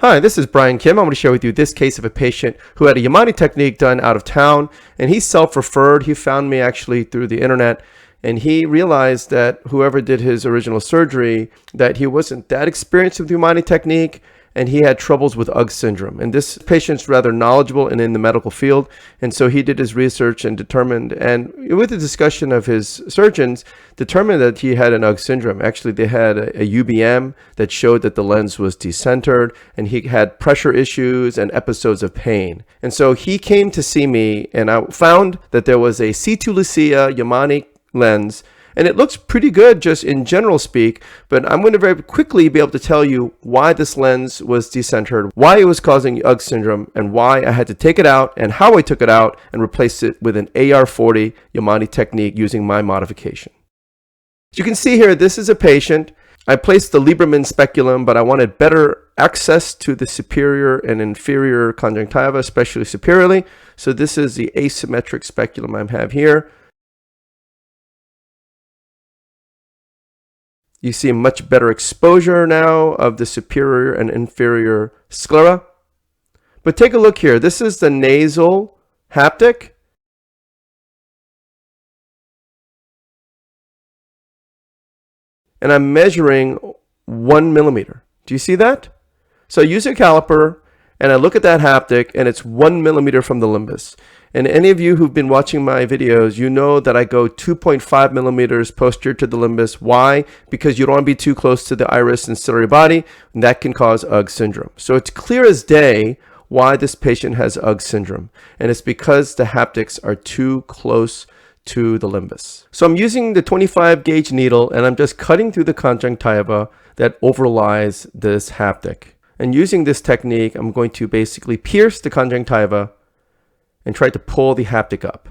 Hi, this is Brian Kim. I'm going to share with you this case of a patient who had a Yamane technique done out of town, and he self-referred. He found me actually through the internet, and he realized that whoever did his original surgery, that he wasn't that experienced with the Yamane technique, and he had troubles with UGG syndrome. And this patient's rather knowledgeable and in the medical field, and so he did his research and determined, and with the discussion of his surgeons, determined that he had an UGG syndrome. Actually, they had a UBM that showed that the lens was decentered, and he had pressure issues and episodes of pain. And so he came to see me, and I found that there was a C2 Lucia Yamane lens, and it looks pretty good just in general speak, but I'm going to very quickly be able to tell you why this lens was decentered, why it was causing UGG syndrome, and why I had to take it out and how I took it out and replace it with an AR40 Yamane technique using my modification. As you can see here, this is a patient. I placed the Lieberman speculum, but I wanted better access to the superior and inferior conjunctiva, especially superiorly. So this is the asymmetric speculum I have here. You see much better exposure now of the superior and inferior sclera. But take a look here. This is the nasal haptic. And I'm measuring 1 millimeter. Do you see that? So I use a caliper and I look at that haptic, and it's 1 millimeter from the limbus. And any of you who've been watching my videos, you know that I go 2.5 millimeters posterior to the limbus. Why? Because you don't want to be too close to the iris and ciliary body, and that can cause UGG syndrome. So it's clear as day why this patient has UGG syndrome, and it's because the haptics are too close to the limbus. So I'm using the 25 gauge needle, and I'm just cutting through the conjunctiva that overlies this haptic. And using this technique, I'm going to basically pierce the conjunctiva and try to pull the haptic up.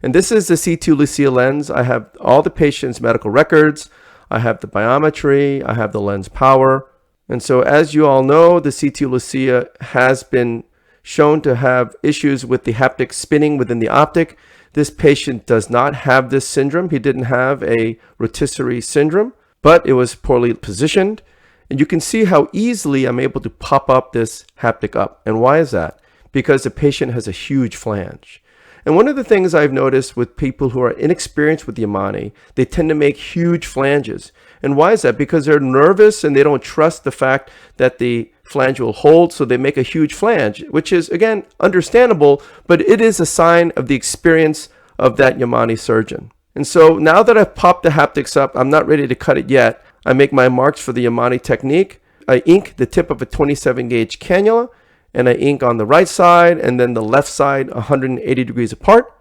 And this is the C2 Lucia lens. I have all the patient's medical records. I have the biometry. I have the lens power. And so as you all know, the C2 Lucia has been shown to have issues with the haptic spinning within the optic. This patient does not have this syndrome. He didn't have a rotisserie syndrome, but it was poorly positioned. And you can see how easily I'm able to pop up this haptic up. And why is that? Because the patient has a huge flange. And one of the things I've noticed with people who are inexperienced with Yamane, they tend to make huge flanges. And why is that? Because they're nervous and they don't trust the fact that the flange will hold, so they make a huge flange, which is, again, understandable, but it is a sign of the experience of that Yamane surgeon. And so now that I've popped the haptics up, I'm not ready to cut it yet. I make my marks for the Yamane technique. I ink the tip of a 27 gauge cannula, and I ink on the right side and then the left side 180 degrees apart.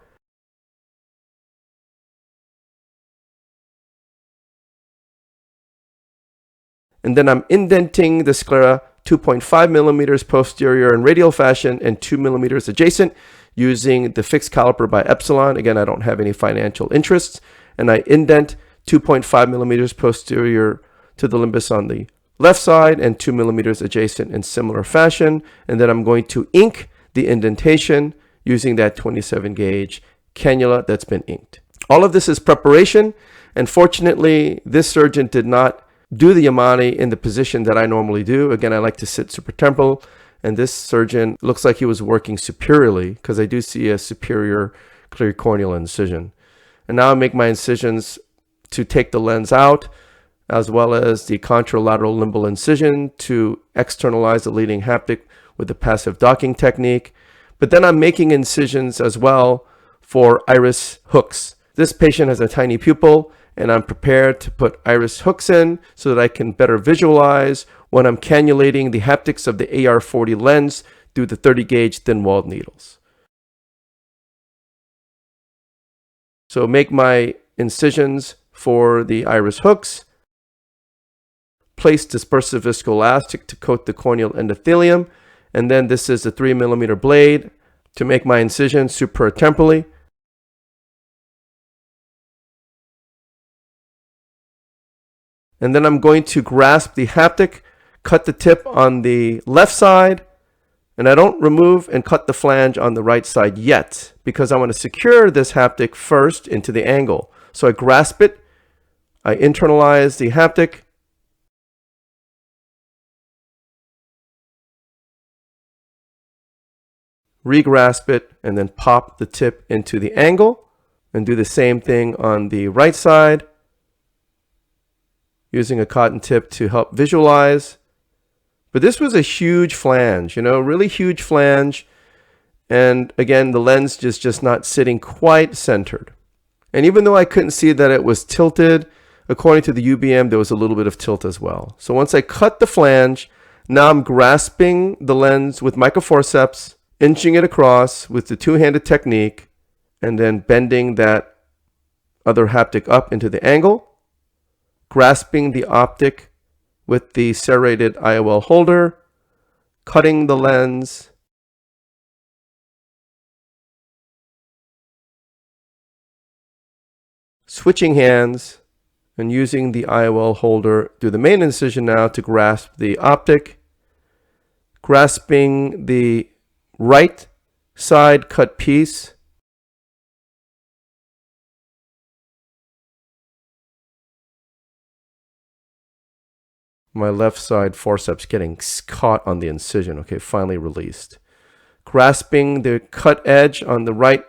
And then I'm indenting the sclera 2.5 millimeters posterior in radial fashion and 2 millimeters adjacent using the fixed caliper by Epsilon. Again, I don't have any financial interests. And I indent 2.5 millimeters posterior to the limbus on the left side and 2 millimeters adjacent in similar fashion. And then I'm going to ink the indentation using that 27 gauge cannula that's been inked. All of this is preparation. And fortunately, this surgeon did not do the Yamane in the position that I normally do. Again, I like to sit supratemporal. And this surgeon looks like he was working superiorly because I do see a superior clear corneal incision. And now I make my incisions to take the lens out, as well as the contralateral limbal incision to externalize the leading haptic with the passive docking technique. But then I'm making incisions as well for iris hooks. This patient has a tiny pupil, and I'm prepared to put iris hooks in so that I can better visualize when I'm cannulating the haptics of the AR40 lens through the 30 gauge thin-walled needles. So make my incisions for the iris hooks. Place dispersive viscoelastic to coat the corneal endothelium. And then this is a 3 millimeter blade to make my incision supratemporally. And then I'm going to grasp the haptic, cut the tip on the left side, and I don't remove and cut the flange on the right side yet because I want to secure this haptic first into the angle. So I grasp it, I internalize the haptic, re-grasp it, and then pop the tip into the angle, and do the same thing on the right side, using a cotton tip to help visualize. But this was a huge flange, really huge flange. And again, the lens is just not sitting quite centered. And even though I couldn't see that it was tilted, according to the UBM, there was a little bit of tilt as well. So once I cut the flange, now I'm grasping the lens with microforceps, inching it across with the two-handed technique, and then bending that other haptic up into the angle, grasping the optic with the serrated IOL holder, cutting the lens, switching hands, and using the IOL holder through the main incision now to grasp the optic, grasping the right side cut piece, my left side forceps getting caught on the incision. Okay, finally released. Grasping the cut edge on the right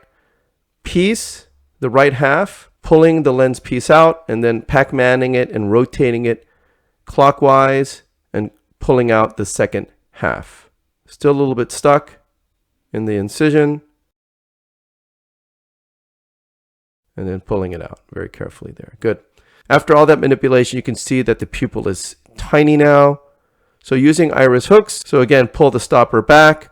piece, the right half, pulling the lens piece out, and then Pac-Manning it and rotating it clockwise and pulling out the second half. Still a little bit stuck in the incision, and then pulling it out very carefully there. Good. After all that manipulation, you can see that the pupil is tiny now. So using iris hooks, so again, pull the stopper back,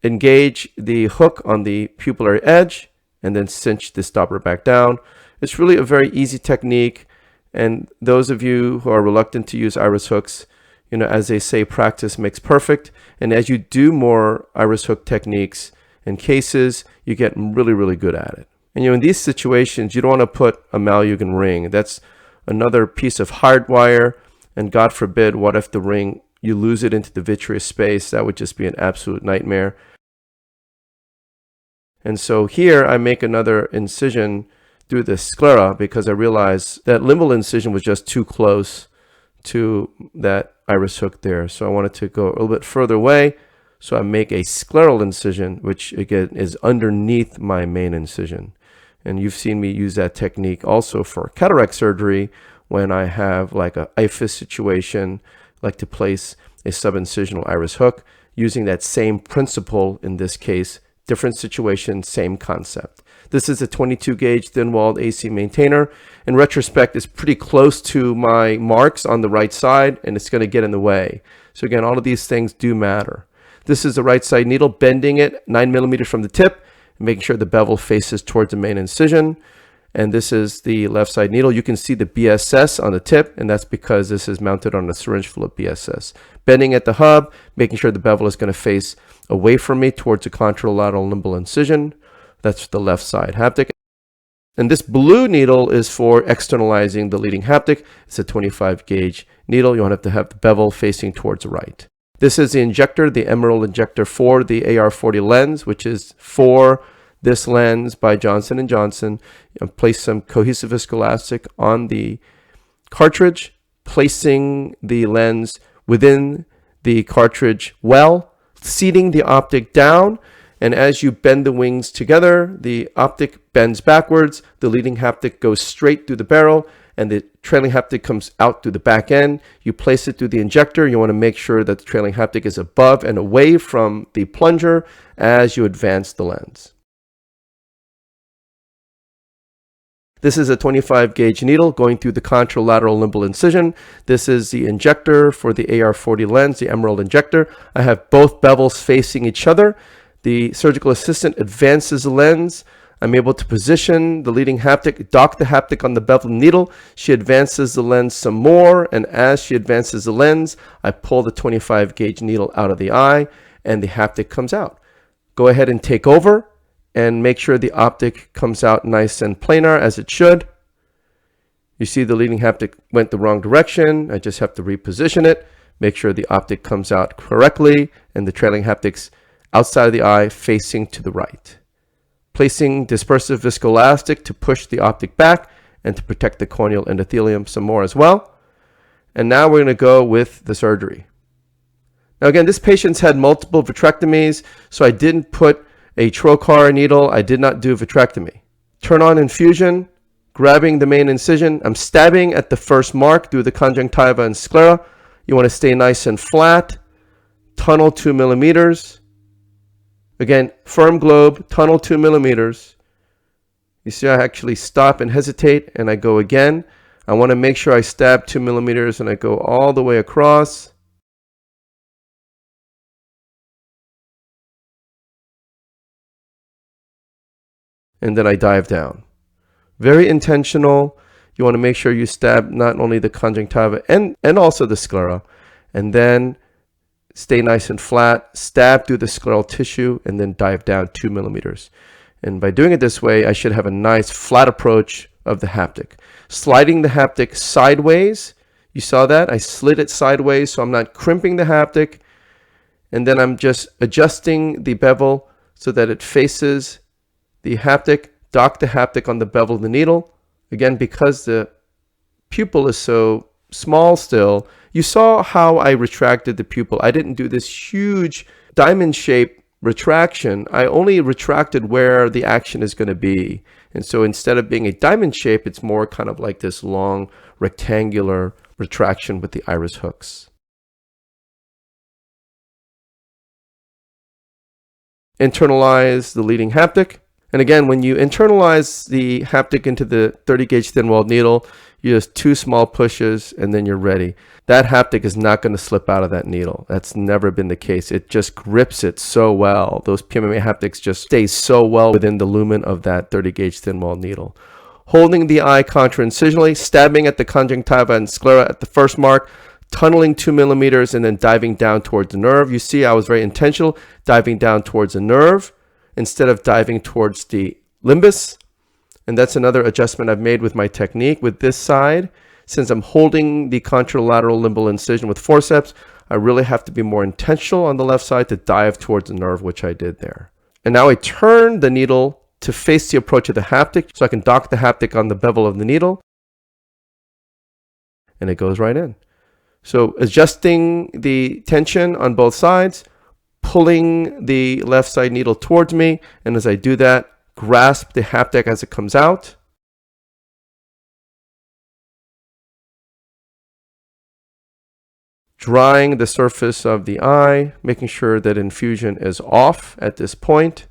engage the hook on the pupillary edge, and then cinch the stopper back down. It's really a very easy technique. And those of you who are reluctant to use iris hooks, as they say, practice makes perfect. And as you do more iris hook techniques and cases, you get really, really good at it. And in these situations, you don't want to put a Malyugin ring. That's another piece of hard wire. And God forbid, what if the ring, you lose it into the vitreous space? That would just be an absolute nightmare. And so here I make another incision through the sclera because I realized that limbal incision was just too close to that iris hook there. So I wanted to go a little bit further away. So I make a scleral incision, which again is underneath my main incision. And you've seen me use that technique also for cataract surgery when I have like a IFUS situation, like to place a subincisional iris hook, using that same principle in this case, different situation, same concept. This is a 22 gauge thin-walled AC maintainer. In retrospect, it's pretty close to my marks on the right side, and it's going to get in the way. So again, all of these things do matter. This is the right side needle, bending it 9 millimeters from the tip, making sure the bevel faces towards the main incision. And this is the left side needle. You can see the BSS on the tip, and that's because this is mounted on a syringe full of BSS. Bending at the hub, making sure the bevel is going to face away from me towards the contralateral limbal incision. That's the left side haptic. And this blue needle is for externalizing the leading haptic. It's a 25 gauge needle. You want to have the bevel facing towards the right. This is the injector, the emerald injector for the AR40 lens, which is for this lens by Johnson & Johnson. Place some cohesive viscoelastic on the cartridge, placing the lens within the cartridge well, seating the optic down, and as you bend the wings together, the optic bends backwards, the leading haptic goes straight through the barrel, and the trailing haptic comes out through the back end. You place it through the injector. You want to make sure that the trailing haptic is above and away from the plunger as you advance the lens. This is a 25 gauge needle going through the contralateral limbal incision. This is the injector for the AR40 lens, the emerald injector. I have both bevels facing each other. The surgical assistant advances the lens. I'm able to position the leading haptic, dock the haptic on the bevel needle. She advances the lens some more, and as she advances the lens, I pull the 25 gauge needle out of the eye, and the haptic comes out. Go ahead and take over and make sure the optic comes out nice and planar as it should. You see the leading haptic went the wrong direction. I just have to reposition it, make sure the optic comes out correctly, and the trailing haptic's outside of the eye facing to the right. Placing dispersive viscoelastic to push the optic back and to protect the corneal endothelium some more as well. And now we're going to go with the surgery. Now again, this patient's had multiple vitrectomies, so I didn't put a trocar needle. I did not do vitrectomy. Turn on infusion, grabbing the main incision. I'm stabbing at the first mark through the conjunctiva and sclera. You want to stay nice and flat. Tunnel 2 millimeters. Again, firm globe, tunnel 2 millimeters. You see I actually stop and hesitate, and I go again. I want to make sure I stab 2 millimeters, and I go all the way across. And then I dive down. Very intentional. You want to make sure you stab not only the conjunctiva and also the sclera. And then stay nice and flat, stab through the scleral tissue, and then dive down 2 millimeters. And by doing it this way, I should have a nice flat approach of the haptic. Sliding the haptic sideways. You saw that? I slid it sideways, so I'm not crimping the haptic. And then I'm just adjusting the bevel so that it faces the haptic. Dock the haptic on the bevel of the needle. Again, because the pupil is so small still, you saw how I retracted the pupil. I didn't do this huge diamond-shaped retraction. I only retracted where the action is going to be. And so instead of being a diamond shape, it's more kind of like this long rectangular retraction with the iris hooks. Internalize the leading haptic. And again, when you internalize the haptic into the 30 gauge thin-walled needle, you just 2 small pushes and then you're ready. That haptic is not going to slip out of that needle. That's never been the case. It just grips it so well. Those PMMA haptics just stay so well within the lumen of that 30 gauge thin-walled needle. Holding the eye contra-incisionally, stabbing at the conjunctiva and sclera at the first mark, tunneling 2 millimeters and then diving down towards the nerve. You see I was very intentional, diving down towards the nerve instead of diving towards the limbus. And that's another adjustment I've made with my technique. With this side, since I'm holding the contralateral limbal incision with forceps, I really have to be more intentional on the left side to dive towards the nerve, which I did there. And now I turn the needle to face the approach of the haptic, so I can dock the haptic on the bevel of the needle, and it goes right in. So adjusting the tension on both sides, pulling the left side needle towards me, and as I do that, grasp the haptic as it comes out. Drying the surface of the eye, making sure that infusion is off at this point.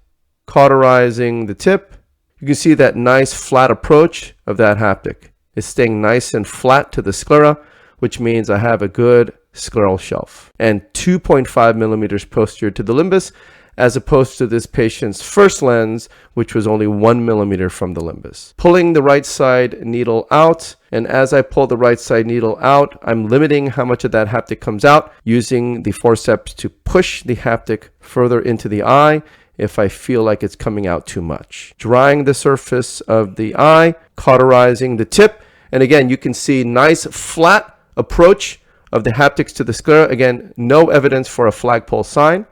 Cauterizing the tip. You can see that nice flat approach of that haptic. It's staying nice and flat to the sclera, which means I have a good scleral shelf. And 2.5 millimeters posterior to the limbus, as opposed to this patient's first lens, which was only 1 millimeter from the limbus. Pulling the right side needle out, and as I pull the right side needle out, I'm limiting how much of that haptic comes out, using the forceps to push the haptic further into the eye if I feel like it's coming out too much. Drying the surface of the eye, cauterizing the tip, and again, you can see nice flat approach of the haptics to the sclera. Again, no evidence for a flagpole sign.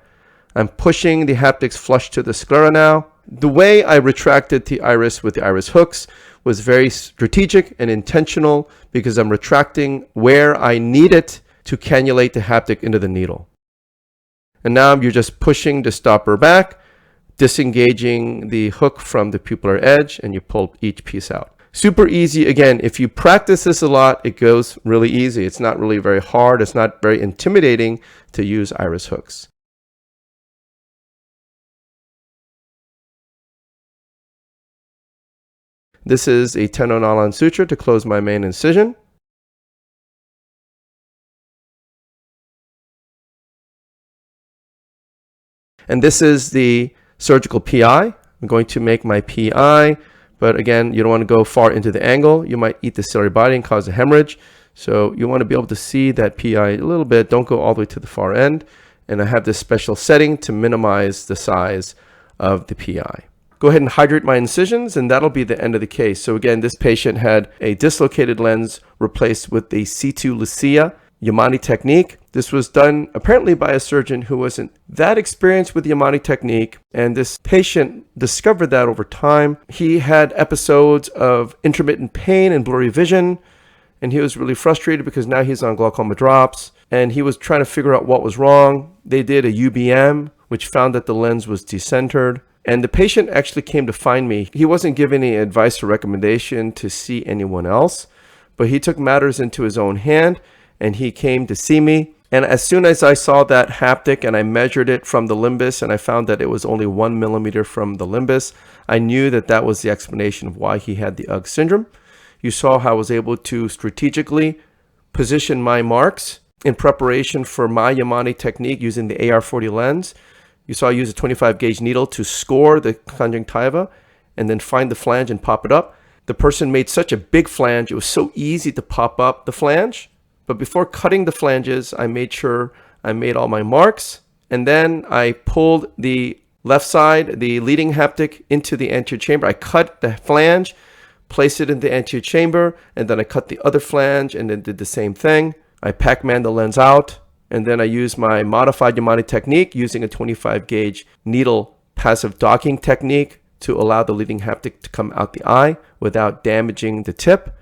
I'm pushing the haptics flush to the sclera now. The way I retracted the iris with the iris hooks was very strategic and intentional because I'm retracting where I need it to cannulate the haptic into the needle. And now you're just pushing the stopper back, disengaging the hook from the pupillar edge, and you pull each piece out. Super easy. Again, if you practice this a lot, it goes really easy. It's not really very hard. It's not very intimidating to use iris hooks. This is a tenonalan suture to close my main incision. And this is the surgical PI. I'm going to make my PI, but again, you don't want to go far into the angle. You might eat the ciliary body and cause a hemorrhage. So you want to be able to see that PI a little bit. Don't go all the way to the far end. And I have this special setting to minimize the size of the PI. Go ahead and hydrate my incisions, and that'll be the end of the case. So again, this patient had a dislocated lens replaced with the C2 Lucia Yamane technique. This was done apparently by a surgeon who wasn't that experienced with Yamane technique, and this patient discovered that over time. He had episodes of intermittent pain and blurry vision, and he was really frustrated because now he's on glaucoma drops, and he was trying to figure out what was wrong. They did a UBM, which found that the lens was decentered. And the patient actually came to find me. He wasn't given any advice or recommendation to see anyone else, but he took matters into his own hand and he came to see me. And as soon as I saw that haptic and I measured it from the limbus and I found that it was only 1 millimeter from the limbus, I knew that that was the explanation of why he had the UGG syndrome. You saw how I was able to strategically position my marks in preparation for my Yamane technique using the AR40 lens. You saw I use a 25 gauge needle to score the conjunctiva and then find the flange and pop it up. The person made such a big flange, it was so easy to pop up the flange. But before cutting the flanges, I made sure I made all my marks. And then I pulled the left side, the leading haptic, into the anterior chamber. I cut the flange, placed it in the anterior chamber, and then I cut the other flange and then did the same thing. I Pac-Man the lens out, and then I used my modified Yamane technique using a 25 gauge needle passive docking technique to allow the leading haptic to come out the eye without damaging the tip.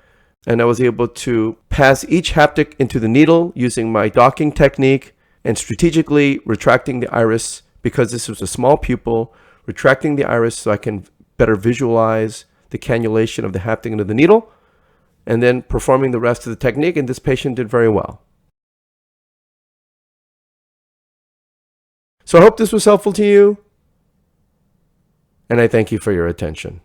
And I was able to pass each haptic into the needle using my docking technique and strategically retracting the iris because this was a small pupil, retracting the iris so I can better visualize the cannulation of the haptic into the needle, and then performing the rest of the technique, and this patient did very well. So I hope this was helpful to you, and I thank you for your attention.